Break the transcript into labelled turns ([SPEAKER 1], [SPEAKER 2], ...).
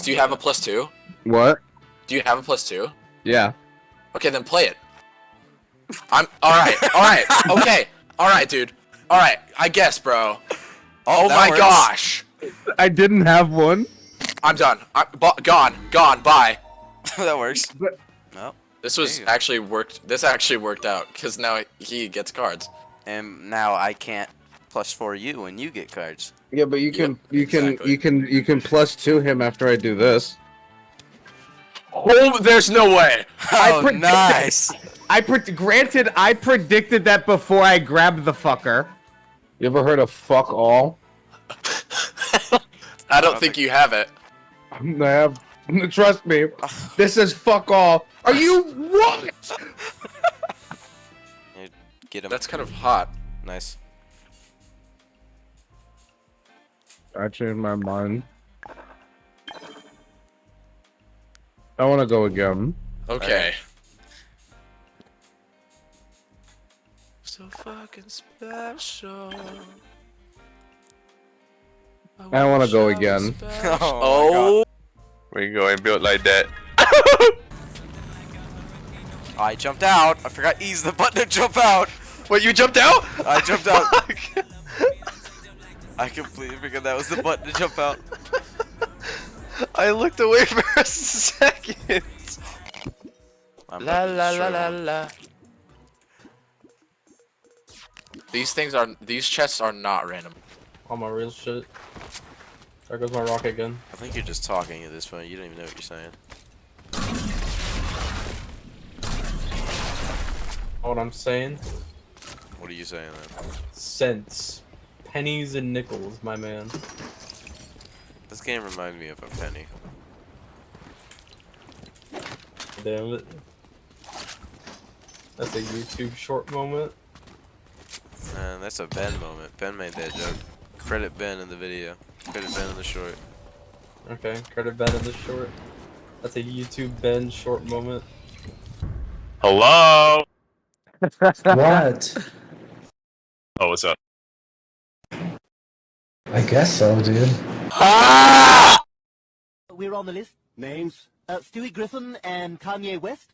[SPEAKER 1] do you have a +2?
[SPEAKER 2] What?
[SPEAKER 1] Do you have a +2?
[SPEAKER 2] Yeah.
[SPEAKER 1] Okay, then play it. I'm alright, okay. Alright, dude. Alright, I guess, bro. Oh
[SPEAKER 3] that
[SPEAKER 1] my
[SPEAKER 3] works.
[SPEAKER 1] gosh!
[SPEAKER 2] I didn't have one.
[SPEAKER 1] I'm done. Gone, bye.
[SPEAKER 3] That works.
[SPEAKER 2] But-
[SPEAKER 3] No.
[SPEAKER 1] This was
[SPEAKER 3] There you go.
[SPEAKER 1] actually worked. This actually worked out because now he gets cards.
[SPEAKER 3] And now I can't +4 you when you get cards.
[SPEAKER 2] Yeah, but you
[SPEAKER 1] Yep,
[SPEAKER 2] can
[SPEAKER 1] exactly.
[SPEAKER 2] you can +2 him after I do this.
[SPEAKER 1] Oh, there's no way.
[SPEAKER 3] Oh,
[SPEAKER 2] predicted-
[SPEAKER 3] nice.
[SPEAKER 2] Granted, I predicted that before I grabbed the fucker. You ever heard of fuck all?
[SPEAKER 1] I don't think you have it.
[SPEAKER 2] I have. Trust me. This is fuck all. Are you what?
[SPEAKER 3] Here, get him.
[SPEAKER 1] That's kind of hot.
[SPEAKER 3] Nice.
[SPEAKER 2] I changed my mind. I want to go again.
[SPEAKER 1] Okay. So fucking special.
[SPEAKER 2] I wanna go again.
[SPEAKER 1] Oh.
[SPEAKER 4] We going built like that.
[SPEAKER 3] I jumped out. I forgot to ease the button to jump out.
[SPEAKER 4] What, you jumped out?
[SPEAKER 3] I jumped out. I completely forgot that was the button to jump out.
[SPEAKER 4] I looked away for a second.
[SPEAKER 3] I'm
[SPEAKER 1] La
[SPEAKER 3] about to
[SPEAKER 1] la la
[SPEAKER 3] destroy
[SPEAKER 1] la
[SPEAKER 3] one.
[SPEAKER 1] la. These chests are not random.
[SPEAKER 5] All my real shit. There goes my rocket again.
[SPEAKER 3] I think you're just talking at this point. You don't even know what you're saying.
[SPEAKER 5] What I'm saying?
[SPEAKER 3] What are you saying then?
[SPEAKER 5] Cents. Pennies and nickels, my man.
[SPEAKER 3] This game reminds me of a penny.
[SPEAKER 5] Damn it. That's a YouTube short moment.
[SPEAKER 3] Man, that's a Ben moment. Ben made that joke. Credit Ben in the video. Credit Ben in the short.
[SPEAKER 5] Okay, credit Ben in the short. That's a YouTube Ben short moment.
[SPEAKER 4] Hello?
[SPEAKER 6] What?
[SPEAKER 4] Oh, what's up?
[SPEAKER 6] I guess so, dude.
[SPEAKER 7] We're on the list. Names? Stewie Griffin and Kanye West.